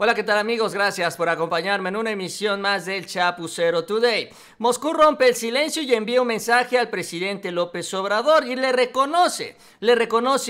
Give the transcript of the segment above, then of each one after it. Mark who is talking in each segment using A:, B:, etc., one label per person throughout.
A: Hola, ¿qué tal amigos? Gracias por acompañarme en una emisión más del Chapucero Today. Moscú rompe el silencio y envía un mensaje al presidente López Obrador y le reconoce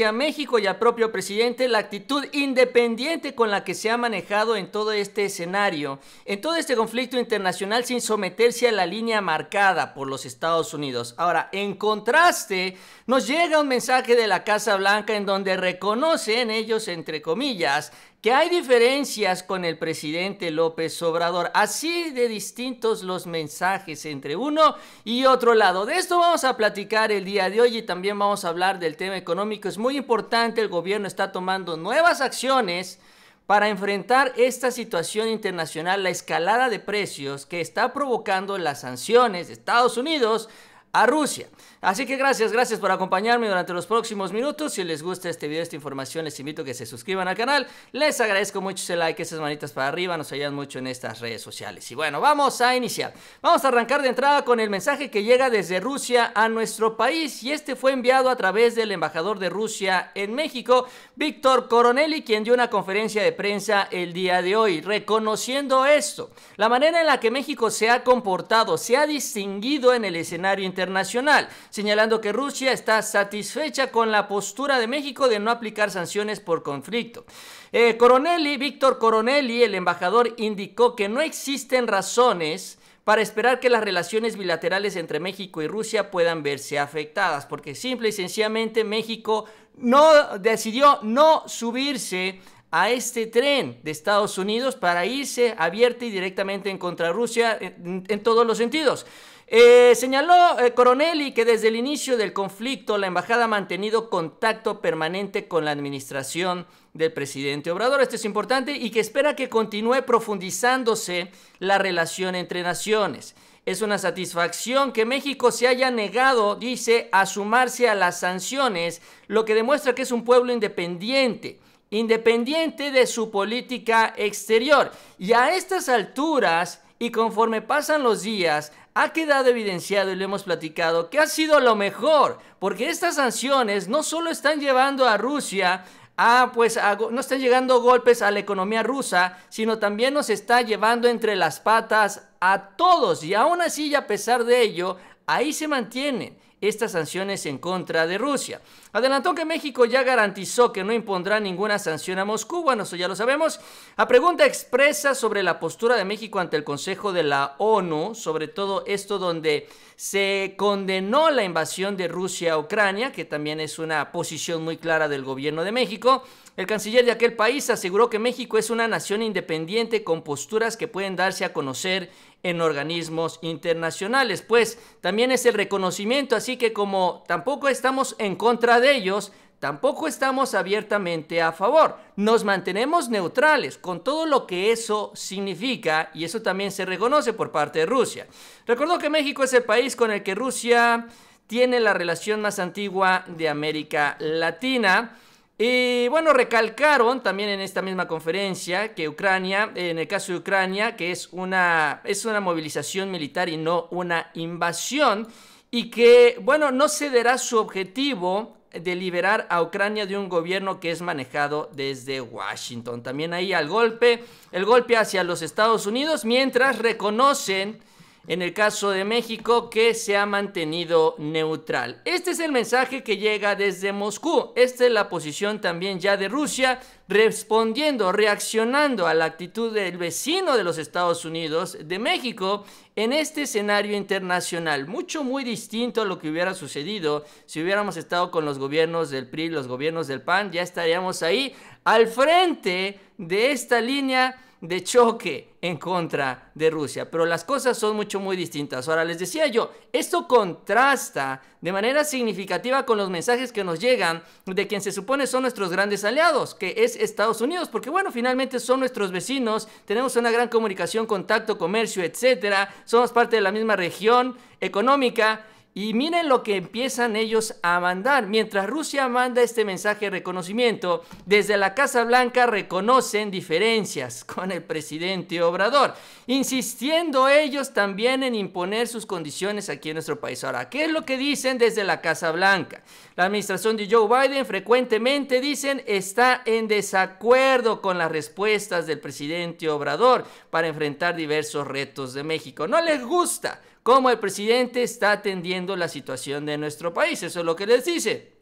A: a México y al propio presidente la actitud independiente con la que se ha manejado en todo este escenario, en todo este conflicto internacional sin someterse a la línea marcada por los Estados Unidos. Ahora, en contraste, nos llega un mensaje de la Casa Blanca en donde reconocen ellos, entre comillas, que hay diferencias con el presidente López Obrador, así de distintos los mensajes entre uno y otro lado. De esto vamos a platicar el día de hoy y también vamos a hablar del tema económico. Es muy importante, el gobierno está tomando nuevas acciones para enfrentar esta situación internacional, la escalada de precios que está provocando las sanciones de Estados Unidos a Rusia. Así que gracias por acompañarme durante los próximos minutos. Si les gusta este video, esta información, les invito a que se suscriban al canal. Les agradezco mucho ese like, esas manitas para arriba, nos ayudan mucho en estas redes sociales. Y bueno, vamos a iniciar. Vamos a arrancar de entrada con el mensaje que llega desde Rusia a nuestro país, y este fue enviado a través del embajador de Rusia en México, Víctor Coronelli, quien dio una conferencia de prensa el día de hoy, reconociendo esto, la manera en la que México se ha comportado, se ha distinguido en el escenario internacional, señalando que Rusia está satisfecha con la postura de México de no aplicar sanciones por conflicto. Víctor Coronelli, el embajador, indicó que no existen razones para esperar que las relaciones bilaterales entre México y Rusia puedan verse afectadas, porque simple y sencillamente México decidió no subirse a este tren de Estados Unidos para irse abierta y directamente en contra de Rusia en todos los sentidos. Señaló Coronelli que desde el inicio del conflicto la embajada ha mantenido contacto permanente con la administración del presidente Obrador. Esto es importante, y que espera que continúe profundizándose la relación entre naciones. Es una satisfacción que México se haya negado, dice, a sumarse a las sanciones, lo que demuestra que es un pueblo independiente de su política exterior. Y a estas alturas, y conforme pasan los días, ha quedado evidenciado, y lo hemos platicado, que ha sido lo mejor, porque estas sanciones no solo están llevando a Rusia no están llegando golpes a la economía rusa, sino también nos está llevando entre las patas a todos, y aún así y a pesar de ello, ahí se mantienen estas sanciones en contra de Rusia. Adelantó que México ya garantizó que no impondrá ninguna sanción a Moscú. Bueno, eso ya lo sabemos. A pregunta expresa sobre la postura de México ante el Consejo de la ONU, sobre todo esto donde se condenó la invasión de Rusia a Ucrania, que también es una posición muy clara del gobierno de México, el canciller de aquel país aseguró que México es una nación independiente con posturas que pueden darse a conocer en organismos internacionales, pues también es el reconocimiento, así que como tampoco estamos en contra de ellos, tampoco estamos abiertamente a favor. Nos mantenemos neutrales con todo lo que eso significa, y eso también se reconoce por parte de Rusia. Recordó que México es el país con el que Rusia tiene la relación más antigua de América Latina. Y bueno, recalcaron también en esta misma conferencia que Ucrania, en el caso de Ucrania, que es una movilización militar y no una invasión, y que, bueno, no cederá su objetivo de liberar a Ucrania de un gobierno que es manejado desde Washington. También ahí el golpe hacia los Estados Unidos, mientras reconocen, en el caso de México, que se ha mantenido neutral. Este es el mensaje que llega desde Moscú. Esta es la posición también ya de Rusia, reaccionando a la actitud del vecino de los Estados Unidos, de México, en este escenario internacional. Muy distinto a lo que hubiera sucedido si hubiéramos estado con los gobiernos del PRI, los gobiernos del PAN. Ya estaríamos ahí al frente de esta línea de choque en contra de Rusia, pero las cosas son muy distintas. Ahora, les decía yo, esto contrasta de manera significativa con los mensajes que nos llegan de quien se supone son nuestros grandes aliados, que es Estados Unidos, porque bueno, finalmente son nuestros vecinos, tenemos una gran comunicación, contacto, comercio, etcétera, somos parte de la misma región económica. y miren lo que empiezan ellos a mandar. Mientras Rusia manda este mensaje de reconocimiento, desde la Casa Blanca reconocen diferencias con el presidente Obrador, insistiendo ellos también en imponer sus condiciones aquí en nuestro país. Ahora, ¿qué es lo que dicen desde la Casa Blanca? La administración de Joe Biden frecuentemente dicen está en desacuerdo con las respuestas del presidente Obrador para enfrentar diversos retos de México. No les gusta cómo el presidente está atendiendo la situación de nuestro país. Eso es lo que les dice.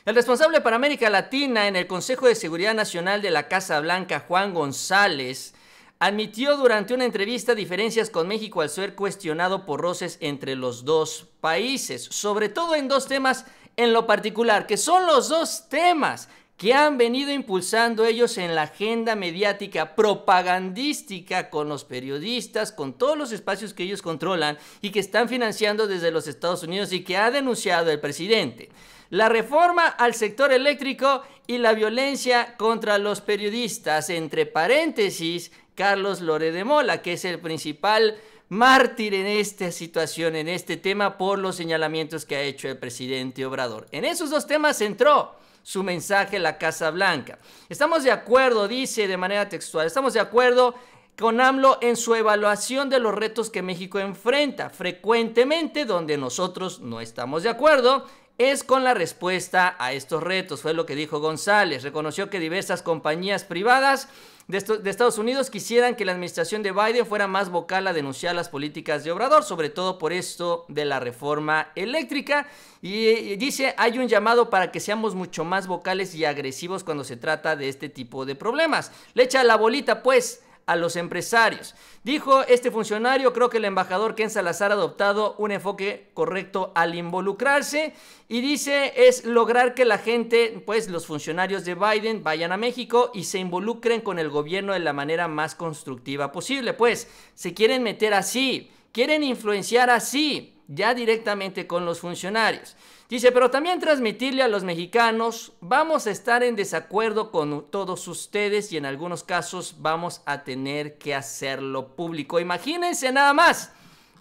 A: El responsable para América Latina en el Consejo de Seguridad Nacional de la Casa Blanca, Juan González, admitió durante una entrevista diferencias con México al ser cuestionado por roces entre los dos países, sobre todo en dos temas en lo particular, que son los dos temas que han venido impulsando ellos en la agenda mediática propagandística con los periodistas, con todos los espacios que ellos controlan y que están financiando desde los Estados Unidos y que ha denunciado el presidente. La reforma al sector eléctrico y la violencia contra los periodistas, entre paréntesis, Carlos Loret de Mola, que es el principal mártir en esta situación, en este tema, por los señalamientos que ha hecho el presidente Obrador. En esos dos temas entró su mensaje la Casa Blanca. Estamos de acuerdo, dice de manera textual, estamos de acuerdo con AMLO en su evaluación de los retos que México enfrenta. Frecuentemente, donde nosotros no estamos de acuerdo es con la respuesta a estos retos, fue lo que dijo González. Reconoció que diversas compañías privadas de Estados Unidos quisieran que la administración de Biden fuera más vocal a denunciar las políticas de Obrador, sobre todo por esto de la reforma eléctrica. Y dice, hay un llamado para que seamos mucho más vocales y agresivos cuando se trata de este tipo de problemas. Le echa la bolita, pues, a los empresarios. Dijo este funcionario, creo que el embajador Ken Salazar ha adoptado un enfoque correcto al involucrarse y dice es lograr que la gente, pues los funcionarios de Biden vayan a México y se involucren con el gobierno de la manera más constructiva posible. Pues se quieren meter así, quieren influenciar así, ya directamente con los funcionarios. Dice, pero también transmitirle a los mexicanos, vamos a estar en desacuerdo con todos ustedes y en algunos casos vamos a tener que hacerlo público. Imagínense nada más,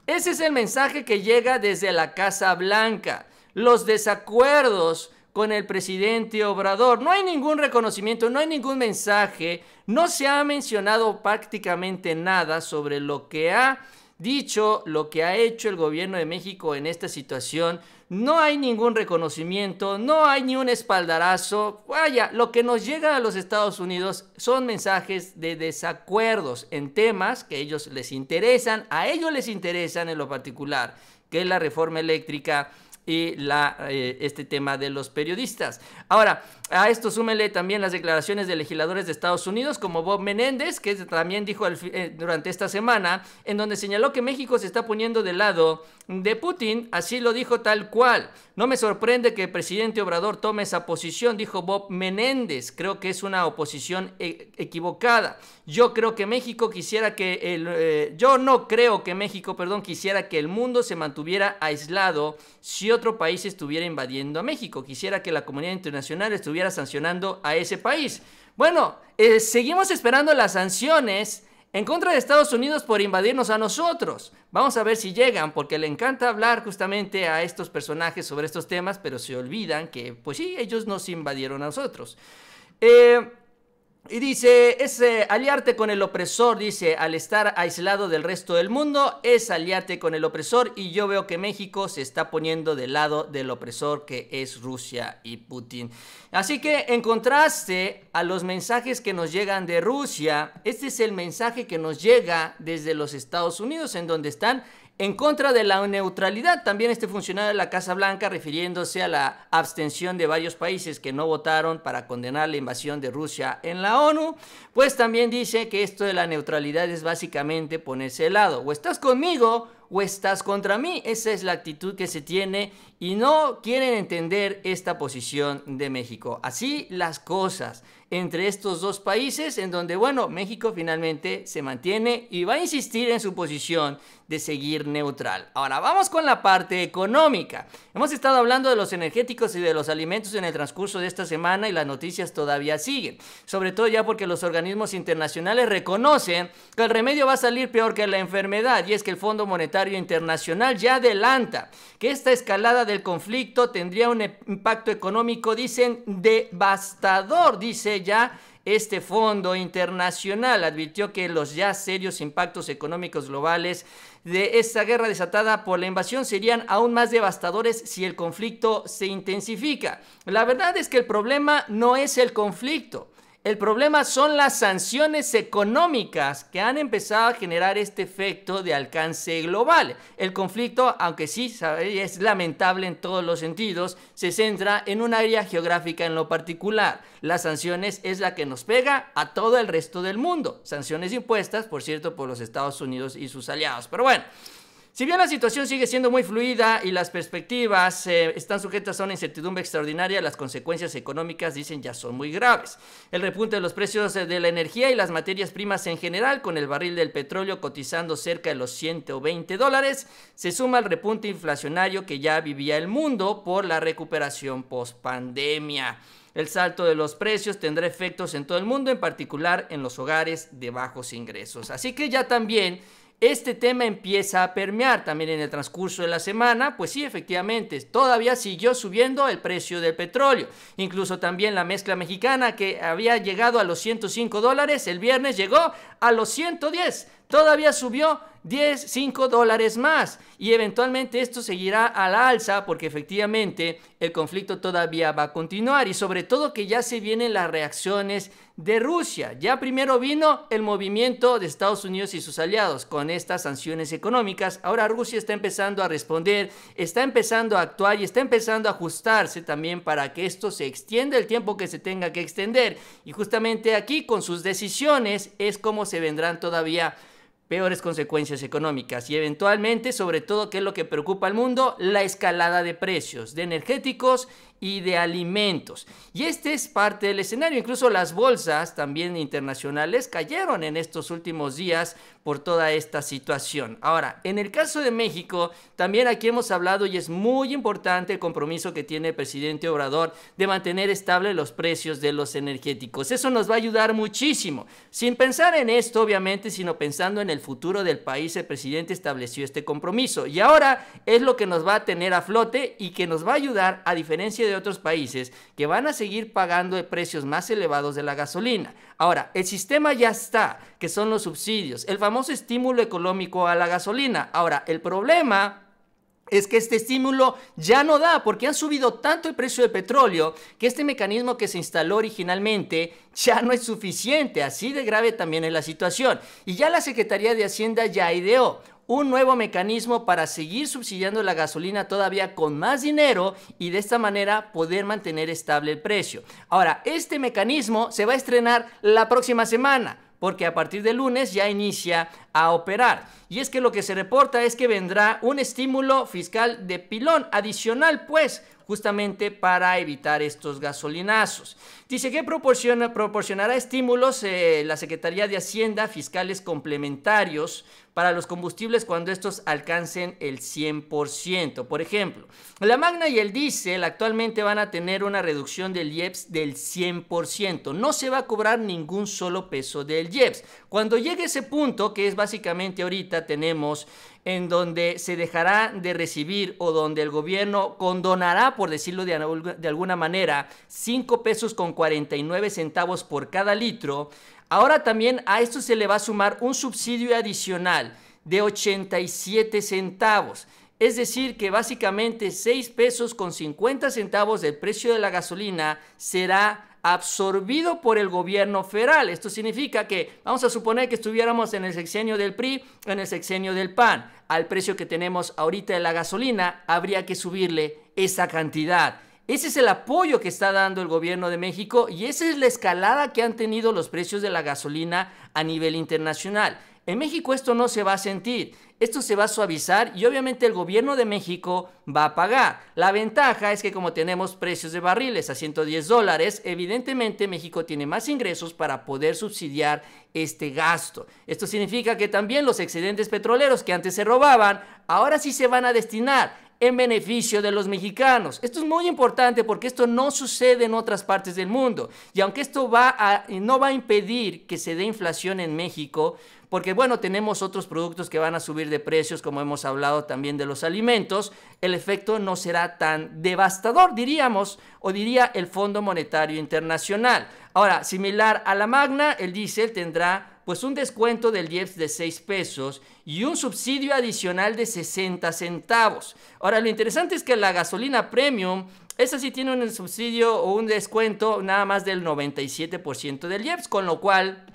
A: ese es el mensaje que llega desde la Casa Blanca, los desacuerdos con el presidente Obrador. No hay ningún reconocimiento, no hay ningún mensaje, no se ha mencionado prácticamente nada sobre lo que ha dicho, lo que ha hecho el gobierno de México en esta situación. No hay ningún reconocimiento, no hay ni un espaldarazo. Vaya, lo que nos llega a los Estados Unidos son mensajes de desacuerdos en temas que a ellos les interesan en lo particular, que es la reforma eléctrica y este tema de los periodistas. Ahora, a esto súmele también las declaraciones de legisladores de Estados Unidos como Bob Menéndez, que también dijo durante esta semana, en donde señaló que México se está poniendo del lado de Putin, así lo dijo tal cual. No me sorprende que el presidente Obrador tome esa posición, dijo Bob Menéndez. Creo que es una oposición equivocada. Yo no creo que México quisiera que el mundo se mantuviera aislado si otro país estuviera invadiendo a México. Quisiera que la comunidad internacional estuviera sancionando a ese país. Bueno, seguimos esperando las sanciones en contra de Estados Unidos por invadirnos a nosotros. Vamos a ver si llegan, porque le encanta hablar justamente a estos personajes sobre estos temas, pero se olvidan que, pues sí, ellos nos invadieron a nosotros. Y dice, es aliarte con el opresor, dice, al estar aislado del resto del mundo, es aliarte con el opresor, y yo veo que México se está poniendo del lado del opresor, que es Rusia y Putin. Así que, en contraste a los mensajes que nos llegan de Rusia, este es el mensaje que nos llega desde los Estados Unidos, en donde están en contra de la neutralidad. También este funcionario de la Casa Blanca, refiriéndose a la abstención de varios países que no votaron para condenar la invasión de Rusia en la ONU, pues también dice que esto de la neutralidad es básicamente ponerse de lado. O estás conmigo o estás contra mí. Esa es la actitud que se tiene y no quieren entender esta posición de México. Así las cosas entre estos dos países, en donde, bueno, México finalmente se mantiene y va a insistir en su posición de seguir neutral. Ahora, vamos con la parte económica. Hemos estado hablando de los energéticos y de los alimentos en el transcurso de esta semana y las noticias todavía siguen. Sobre todo ya porque los organismos internacionales reconocen que el remedio va a salir peor que la enfermedad, y es que el Fondo Monetario Monetario Internacional ya adelanta que esta escalada del conflicto tendría un impacto económico, dicen, devastador, dice ya este fondo internacional. Advirtió que los ya serios impactos económicos globales de esta guerra desatada por la invasión serían aún más devastadores si el conflicto se intensifica. La verdad es que el problema no es el conflicto. El problema son las sanciones económicas que han empezado a generar este efecto de alcance global. El conflicto, aunque sí es lamentable en todos los sentidos, se centra en un área geográfica en lo particular. Las sanciones es la que nos pega a todo el resto del mundo. Sanciones impuestas, por cierto, por los Estados Unidos y sus aliados. Pero bueno, si bien la situación sigue siendo muy fluida y las perspectivas están sujetas a una incertidumbre extraordinaria, las consecuencias económicas, dicen, ya son muy graves. El repunte de los precios de la energía y las materias primas en general, con el barril del petróleo cotizando cerca de los $120, se suma al repunte inflacionario que ya vivía el mundo por la recuperación post-pandemia. El salto de los precios tendrá efectos en todo el mundo, en particular en los hogares de bajos ingresos. Así que ya también este tema empieza a permear también en el transcurso de la semana. Pues sí, efectivamente, todavía siguió subiendo el precio del petróleo. Incluso también la mezcla mexicana, que había llegado a los $105, el viernes llegó a los 110. Todavía subió $5 más, y eventualmente esto seguirá a la alza porque efectivamente el conflicto todavía va a continuar, y sobre todo que ya se vienen las reacciones de Rusia. Ya primero vino el movimiento de Estados Unidos y sus aliados con estas sanciones económicas. Ahora Rusia está empezando a responder, está empezando a actuar y está empezando a ajustarse también para que esto se extienda el tiempo que se tenga que extender, y justamente aquí con sus decisiones es como se vendrán todavía peores consecuencias económicas y eventualmente, sobre todo, ¿qué es lo que preocupa al mundo? La escalada de precios de energéticos y de alimentos. Y este es parte del escenario. Incluso las bolsas también internacionales cayeron en estos últimos días por toda esta situación. Ahora, en el caso de México, también aquí hemos hablado y es muy importante el compromiso que tiene el presidente Obrador de mantener estables los precios de los energéticos. Eso nos va a ayudar muchísimo. Sin pensar en esto, obviamente, sino pensando en el futuro del país, el presidente estableció este compromiso. Y ahora es lo que nos va a tener a flote y que nos va a ayudar, a diferencia de otros países que van a seguir pagando precios más elevados de la gasolina. Ahora, el sistema ya está, que son los subsidios, el famoso estímulo económico a la gasolina. Ahora, el problema es que este estímulo ya no da, porque han subido tanto el precio del petróleo que este mecanismo que se instaló originalmente ya no es suficiente. Así de grave también es la situación. Y ya la Secretaría de Hacienda ya ideó un nuevo mecanismo para seguir subsidiando la gasolina todavía con más dinero y de esta manera poder mantener estable el precio. Ahora, este mecanismo se va a estrenar la próxima semana, porque a partir del lunes ya inicia a operar. Y es que lo que se reporta es que vendrá un estímulo fiscal de pilón adicional, pues, justamente para evitar estos gasolinazos. Dice que proporcionará estímulos la Secretaría de Hacienda, fiscales complementarios para los combustibles cuando estos alcancen el 100%. Por ejemplo, la Magna y el diésel actualmente van a tener una reducción del IEPS del 100%. No se va a cobrar ningún solo peso del IEPS. Cuando llegue ese punto, que es básicamente ahorita tenemos en donde se dejará de recibir o donde el gobierno condonará, por decirlo de alguna manera, 5 pesos con 49 centavos por cada litro. Ahora también a esto se le va a sumar un subsidio adicional de 87 centavos. Es decir, que básicamente 6 pesos con 50 centavos del precio de la gasolina será absorbido por el gobierno federal. Esto significa que, vamos a suponer que estuviéramos en el sexenio del PRI, en el sexenio del PAN. Al precio que tenemos ahorita de la gasolina, habría que subirle esa cantidad. Ese es el apoyo que está dando el gobierno de México y esa es la escalada que han tenido los precios de la gasolina a nivel internacional. En México esto no se va a sentir, esto se va a suavizar y obviamente el gobierno de México va a pagar. La ventaja es que como tenemos precios de barriles a $110, evidentemente México tiene más ingresos para poder subsidiar este gasto. Esto significa que también los excedentes petroleros que antes se robaban, ahora sí se van a destinar en beneficio de los mexicanos. Esto es muy importante porque esto no sucede en otras partes del mundo. Y aunque esto no va a impedir que se dé inflación en México, porque bueno, tenemos otros productos que van a subir de precios, como hemos hablado también de los alimentos, el efecto no será tan devastador, diríamos, o diría el Fondo Monetario Internacional. Ahora, similar a la Magna, el diésel tendrá pues un descuento del IEPS de 6 pesos y un subsidio adicional de 60 centavos. Ahora, lo interesante es que la gasolina premium, esa sí tiene un subsidio o un descuento nada más del 97% del IEPS, con lo cual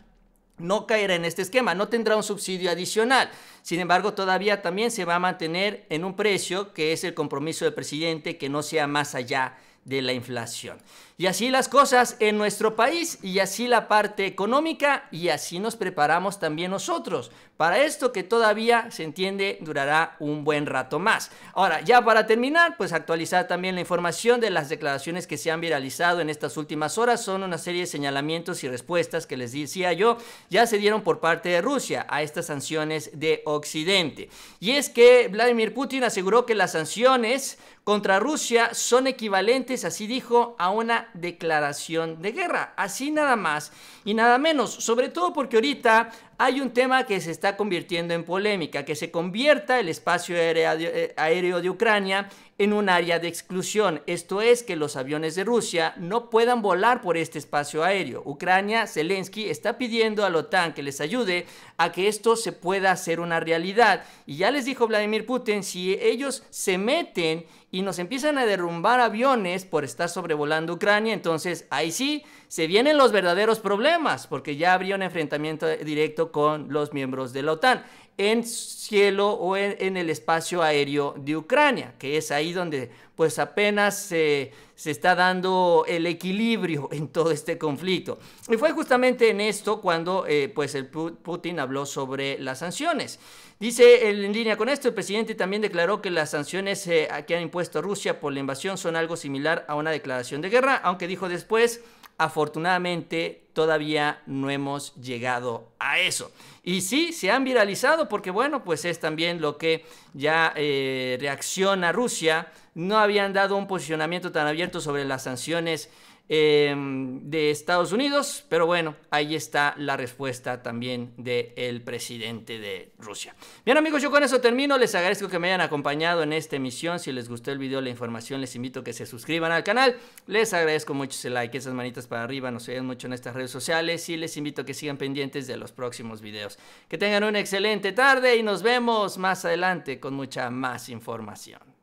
A: no caerá en este esquema, no tendrá un subsidio adicional. Sin embargo, todavía también se va a mantener en un precio que es el compromiso del presidente, que no sea más allá de la inflación. Y así las cosas en nuestro país, y así la parte económica, y así nos preparamos también nosotros para esto que todavía, se entiende, durará un buen rato más. Ahora, ya para terminar, pues actualizar también la información de las declaraciones que se han viralizado en estas últimas horas. Son una serie de señalamientos y respuestas que les decía yo, ya se dieron por parte de Rusia a estas sanciones de Occidente. Y es que Vladimir Putin aseguró que las sanciones contra Rusia son equivalentes, así dijo, a una declaración de guerra. Así nada más y nada menos. Sobre todo porque ahorita hay un tema que se está convirtiendo en polémica, que se convierta el espacio aéreo de Ucrania en un área de exclusión. Esto es, que los aviones de Rusia no puedan volar por este espacio aéreo. Ucrania, Zelensky, está pidiendo a la OTAN que les ayude a que esto se pueda hacer una realidad. Y ya les dijo Vladimir Putin, si ellos se meten y nos empiezan a derrumbar aviones por estar sobrevolando Ucrania, entonces ahí sí se vienen los verdaderos problemas, porque ya habría un enfrentamiento directo con los miembros de la OTAN en cielo o en el espacio aéreo de Ucrania, que es ahí donde pues apenas se está dando el equilibrio en todo este conflicto. Y fue justamente en esto cuando pues el Putin habló sobre las sanciones. Dice, en línea con esto, el presidente también declaró que las sanciones que han impuesto a Rusia por la invasión son algo similar a una declaración de guerra, aunque dijo después, afortunadamente todavía no hemos llegado a eso. Y sí, se han viralizado porque bueno, pues es también lo que ya reacciona Rusia. No habían dado un posicionamiento tan abierto sobre las sanciones de Estados Unidos, pero bueno, ahí está la respuesta también del presidente de Rusia. Bien amigos, yo con eso termino. Les agradezco que me hayan acompañado en esta emisión. Si les gustó el video, la información, les invito a que se suscriban al canal. Les agradezco mucho ese like, esas manitas para arriba, nos ayudan mucho en estas redes sociales, y les invito a que sigan pendientes de los próximos videos. Que tengan una excelente tarde y nos vemos más adelante con mucha más información.